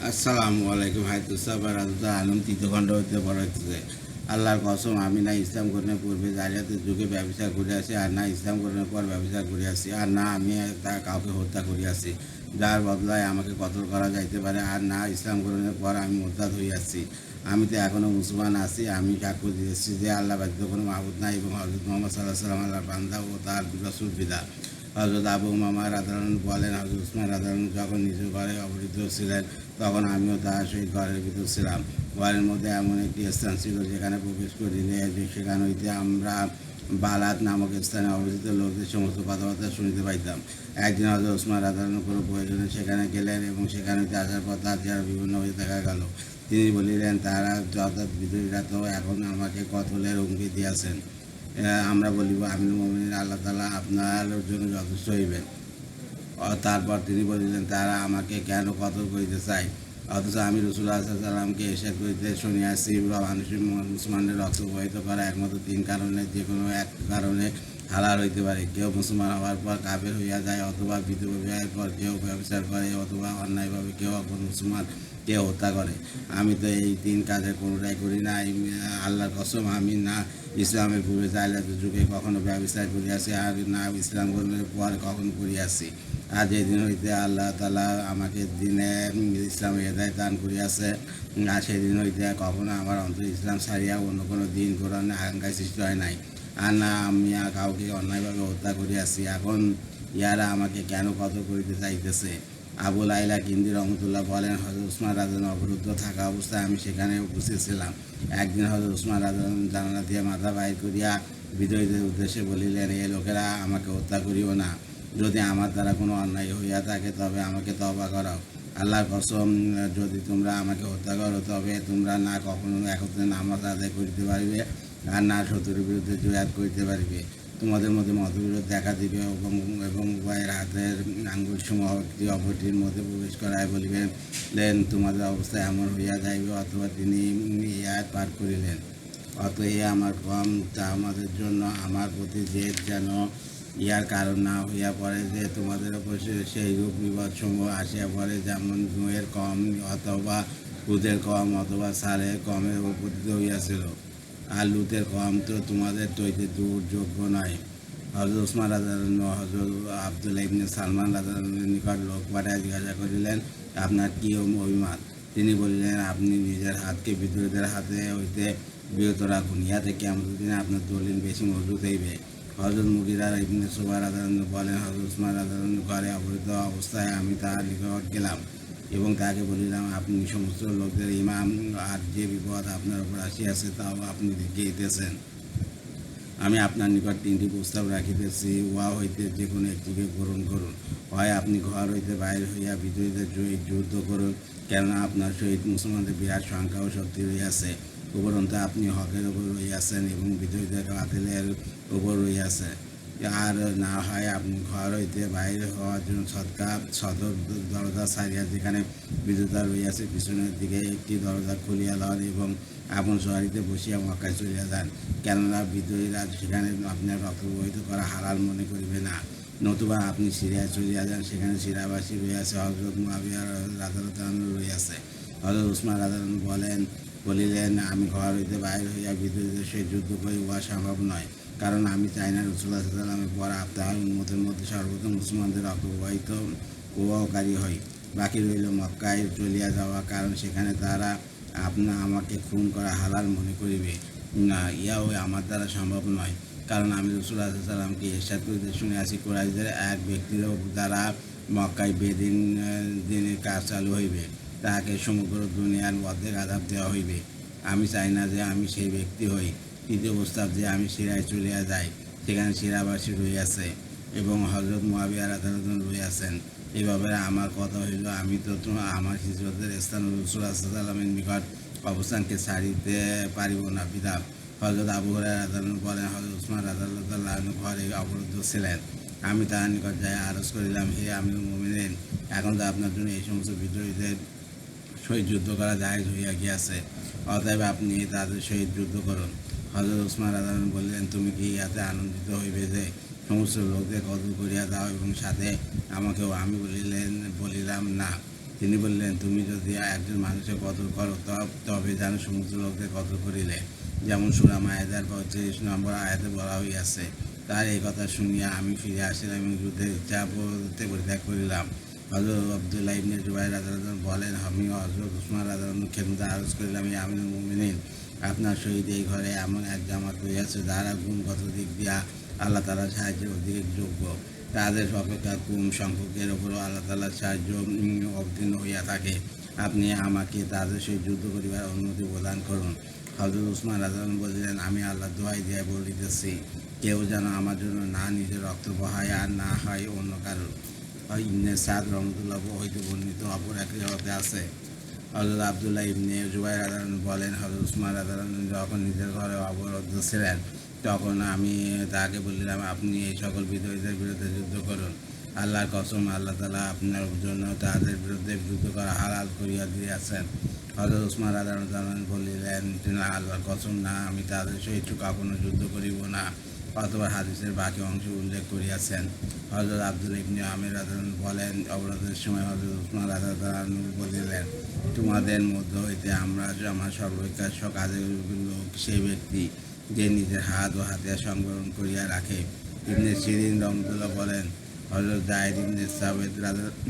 আসসালামু আলাইকুম। আলম তৃতীয়খণ্ড হইতে বড় হইতেছে। আল্লাহর কসম, আমি না ইসলাম গ্রহণের পূর্বে জালিয়াতের যুগে ব্যবসা করিয়াছি, আর না ইসলাম গ্রহণের পর ব্যবসা করিয়াছি, আর না আমি তা কাউকে হত্যা করিয়াছি যার বদলায় আমাকে কতল করা যাইতে পারে, আর না ইসলাম গ্রহণের পর আমি মোরতাদ হইয়াছি। আমি তো এখনও মুসলমান আছি। আমি সাক্ষ্য দিয়েছি যে আল্লাহ ব্যতীত কোনো মাহবুদ নাই এবং হজরত মোহাম্মদ সাল্লাহ সাল্লাম আল্লাহর বান্দা ও তার রসূল বিদা। হজরত আবু মামা রাদিয়াল্লাহু বলেন, হজরত উসমান রাদিয়াল্লাহু যখন নিজের ঘরে অবরুদ্ধ ছিলেন, তখন আমিও তার সহিত ঘরের ভিতর ছিলাম। ঘরের মধ্যে এমন একটি স্থান ছিল যেখানে প্রবেশ করিলে সেখান হইতে আমরা বালাত নামক স্থানে অবস্থিত লোকদের সমস্ত কথাবার্তা শুনিতে পাইতাম। একদিন হজরত উসমান রাদিয়াল্লাহু কোনো প্রয়োজনে সেখানে গেলেন এবং সেখানে হইতে আসার পর তার চেহারা বিভিন্ন হয়ে দেখা গেল। তিনি বলিলেন, তারা যথাৎ বিদ্রোহীরা তো এখন আমাকে কতলের হুমকি দিয়াছেন। আমরা বলিব, আমিরুল মুমিনিন, আল্লাহ তাআলা আপনার জন্য যথেষ্ট হইবেন। তারপর তিনি বলিলেন, তারা আমাকে কেন কতল করিতে চায়, অথচ আমি রাসূলুল্লাহ সাল্লাল্লাহু আলাইহি ওয়াসাল্লামকে এরশাদ করিতে শুনিয়াছি, মানুষের মুসলমানদের রক্ত প্রবাহিত করা একমাত্র তিন কারণে যে কোনো এক কারণে হালাল হইতে পারে। কেউ মুসলমান হওয়ার পর কাফের হইয়া যায়, অথবা বিধবার পর কেউ ব্যবচার করে, অথবা অন্যায়ভাবে কেউ অপর মুসলমান কেউ হত্যা করে। আমি তো এই তিন কাজের কোনোটাই করি না। আল্লাহর কসম, আমি না ইসলামের পূর্বে জালিয়াতের যুগে কখনো ব্যবচার করিয়াছি, আর না ইসলাম গ্রহণের পর কখনো করিয়াছি। আর যেদিন হইতে আল্লাহ তাআলা আমাকে দিনে ইসলামে হেদায়েত দান করিয়াছে, আর সেদিন হইতে কখনো আমার অন্তর ইসলাম ছাড়িয়া অন্য কোনো দিন গ্রহণের আকাঙ্ক্ষায় সৃষ্টি হয় নাই। আর না আমি কাউকে অন্যায়ভাবে হত্যা করিয়াছি। এখন ইয়ারা আমাকে কেন কত করিতে চাইতেছে? আবু লাইলা কিন্দি রহমতুল্লাহ বলেন, হযরত উসমান রাদিয়াল্লাহু অবরুদ্ধ থাকা অবস্থায় আমি সেখানে উপস্থিত ছিলাম। একদিন হযরত উসমান রাদিয়াল্লাহু জানালা দিয়ে মাথা বাইর করিয়া বিদ্রোহীদের উদ্দেশ্যে বলিলেন, এ লোকেরা আমাকে হত্যা করিও না। যদি আমার দ্বারা কোনো অন্যায় হইয়া থাকে তবে আমাকে তওবা করাও। আল্লাহর কসম, যদি তোমরা আমাকে হত্যা করো তবে তোমরা না কখনো একত্রে নামাজ আদায় করিতে পারিবে, আর না শত্রুর বিরুদ্ধে জয়হাদ করিতে পারিবে। তোমাদের মধ্যে মতবিরোধ দেখা দিবে এবং উভয়ের হাতের আঙ্গুলসমূহ একটি অপরটির মধ্যে প্রবেশ করায় বলিবেন, তোমাদের অবস্থা এমন হইয়া যাইবে। অথবা তিনি ইয়াত পাঠ করিলেন, অতএব আমার কম তা আমাদের জন্য আমার প্রতি জেদ যেন ইহার কারণ না হইয়া পড়ে যে তোমাদের উপর সেই রূপ বিপদসমূহ আসিয়া পড়ে, যেমন নুহের কম অথবা হুদের কম অথবা সালের কমের উপস্থিত হইয়াছিল। আর লুতের কম তো তোমাদের তৈরি দুর্যোগ্য নয়। হজরত উসমান রাদিয়াল্লাহু হজরত আব্দুল্লাহ ইবনে সালমান রাদিয়াল্লাহু নিকট লোক পাঠাইয়া জিজ্ঞাসা করিলেন, আপনার কী অভিমত? তিনি বলিলেন, আপনি নিজের হাতকে বিদ্রোহীদের হাতে হইতে বিরত রাখুন, ইহাতে কিয়ামতের দিনে আপনার দলিল বেশি মজবুত হইবে। হজরত মুগিরা ইবনে শুবা রাদিয়াল্লাহু বলেন, হজরত উসমান রাদিয়াল্লাহু ঘরে অবরুদ্ধ অবস্থায় আমি তাহার নিকট গেলাম এবং তাকে বলিলাম, আপনি সমস্ত লোকদের ইমাম, আর যে বিপদ আপনার উপর আসিয়াছে তাও আপনি দেখিতেছেন। আমি আপনার নিকট তিনটি প্রস্তাব রাখিতেছি, উহা হইতে যে কোনো একটিকে গ্রহণ করুন। হয় আপনি ঘর হইতে বাইর হইয়া বিদ্রোহীদের সহিত যুদ্ধ করুন, কেননা আপনার সহিত মুসলমানদের বিরাট সংখ্যা ও শক্তি রইয়াছে। উপরন্তু আপনি হকের উপর রইয়াছেন এবং বিদ্রোহীদের বাতিলের উপর রইয়াছে। আর না হয় আপনি ঘর হইতে বাইরে হওয়ার জন্য সদর দরজা ছাড়িয়া যেখানে বিদ্যুতা রইয়াছে পিছনের দিকে একটি দরজা খুলিয়া লন এবং আপন সওয়ারিতে বসিয়া মক্কায় চলিয়া যান, কেননা বিদ্রোহীরা সেখানে আপনার রক্ত প্রবাহিত করা হালাল মনে করিবে না। নতুবা আপনি সিরিয়ায় চলিয়া যান, সেখানে সিরিয়াবাসী রইয়াছে, হজরত মুআবিয়া রাদিয়াল্লাহু আনহু রইয়াছে। হজরত উসমান রাদিয়াল্লাহু বলিলেন, আমি ঘর হইতে বাইর হইয়া বিদ্রোহীদের সহিত যুদ্ধ করি, উহা সম্ভব নয়, কারণ আমি চাই না রাসূলুল্লাহ সাল্লাল্লাহু আলাইহি ওয়াসাল্লামের পর তাহার উম্মতের মধ্যে সর্বপ্রথম মুসলমানদের রক্ত প্রবাহিত প্রবাহকারী হই। বাকি রইল মক্কায় চলিয়া যাওয়া, কারণ সেখানে তারা আমাকে খুন করা হালাল মনে করিবে না। ইহাও আমার দ্বারা সম্ভব নয়, কারণ আমি রাসূলুল্লাহ সাল্লাল্লাহু আলাইহি ওয়াসাল্লামকে ইরশাদ করিতে শুনিয়াছি, কুরাইশদের এক ব্যক্তির দ্বারা মক্কায় বেদিন দিনের কাজ চালু হইবে, তাহাকে সমগ্র দুনিয়ার অর্ধেক আযাব দেওয়া হইবে। আমি চাই না যে আমি সেই ব্যক্তি হই। তৃতীয় প্রস্তাব, যে আমি সিরিয়ায় চলিয়া যাই, সেখানে সিরিয়াবাসী রইয়াছে এবং হজরত মুআবিয়া রাদিয়াল্লাহু আনহু রইয়াছেন। এই ব্যাপারে আমার কথা হইল, আমি তো আমার হিজরতের স্থান রাসূলুল্লাহ সাল্লাল্লাহু আলাইহি ওয়াসাল্লামের নিকট অবস্থানকে ছাড়িতে পারিব না। বিধান হজরত আবু হুরায়রা রাদিয়াল্লাহু আনহু বলেন, হজরত উসমান রাদিয়াল্লাহু আনহু ঘরে অবরুদ্ধ ছিলেন। আমি তাহার নিকট যাই আরজ করিলাম, হে আমিরুল মুমিনিন, এখন তো আপনার জন্য এই সমস্ত বিদ্রোহীদের সহিত যুদ্ধ করা জায়েজ হইয়া গিয়াছে, অতএব আপনি তাদের সহিত যুদ্ধ করুন। হযরত উসমান রাদিয়াল্লাহু আনহু বললেন, তুমি কি ইহাতে আনন্দিত হইবে যে সমস্ত লোকদের কতল করিয়া দাও এবং সাথে আমাকেও? আমি বলিলাম, না। তিনি বললেন, তুমি যদি একজন মানুষের কদর করো তবে যেন সমুদ্র লোকদের কদর করিলে, যেমন সূরা মায়েদার ৩৫ নম্বর আয়াতে বলা হইয়াছে। তার এই কথা শুনিয়া আমি ফিরে আসিলাম এবং যুদ্ধের ইচ্ছা পরিত্যাগ করিলাম। হযরত আব্দুল্লাহ ইবনে জুবাইর রাদিয়াল্লাহু আনহু বলেন, আমি হযরত উসমান রাদিয়াল্লাহু আনহু খেদমতে আরজ করিলাম, ইয়া আমিরুল মুমিনিন, আপনার সহিত এই ঘরে এমন এক জামাত রইয়াছে যারা গুণগত দিক দিয়া আল্লাহ তাআলার সাহায্যের অধিক যোগ্য। তাদের অপেক্ষা কম সংখ্যকের ওপরও আল্লাহ তাআলার সাহায্য অবতীর্ণ হইয়া থাকে। আপনি আমাকে তাদের সহিত যুদ্ধ করিবার অনুমতি প্রদান করুন। হযরত উসমান রাদিয়াল্লাহু আনহু বলিলেন, আমি আল্লাহর দোহাই দিয়া বলিতেছি, কেউ যেন আমার জন্য না নিজের রক্ত বহায় আর না হয় অন্য কারোর। ইবনে সাদ রহমতুল্লাহ হইতে বর্ণিত অপর এক রিওয়ায়াতে আছে, হযরত আব্দুল্লাহ ইবনে জুবাইর রাদিয়াল্লাহু আনহু বলেন, হযরত উসমান রাদিয়াল্লাহু আনহু যখন নিজের ঘরে অবরুদ্ধ ছিলেন তখন আমি তাকে বললাম, আপনি এই সকল বিদ্রোহীদের বিরুদ্ধে যুদ্ধ করুন। আল্লাহর কসম, আল্লাহ তাআলা আপনার জন্য তাদের বিরুদ্ধে যুদ্ধ করা হালাল করিয়া দিয়েছেন। হযরত উসমান রাদিয়াল্লাহু আনহু বলিলেন, না, আল্লাহর কসম, না, আমি তাদের সহিত কখনো যুদ্ধ করিব না। অথবা হাদিসের বাকি অংশ উল্লেখ করিয়াছেন। হযরত আব্দুল্লাহ ইবনে আমির রাদিয়াল্লাহু আনহু বলেন, অবরোধের সময় হযরত উসমান রাদিয়াল্লাহু আনহু বলিলেন, তোমাদের মধ্য হইতে আমার সর্বাপেক্ষা কাজের লোক সেই ব্যক্তি যে নিজের হাত ও হাতিয়ার সংবরণ করিয়া রাখে। ইবনে সিরিন রহমতুল্লাহ বলেন, হযরত যায়েদ ইবনে সাবিত রাদিয়াল্লাহু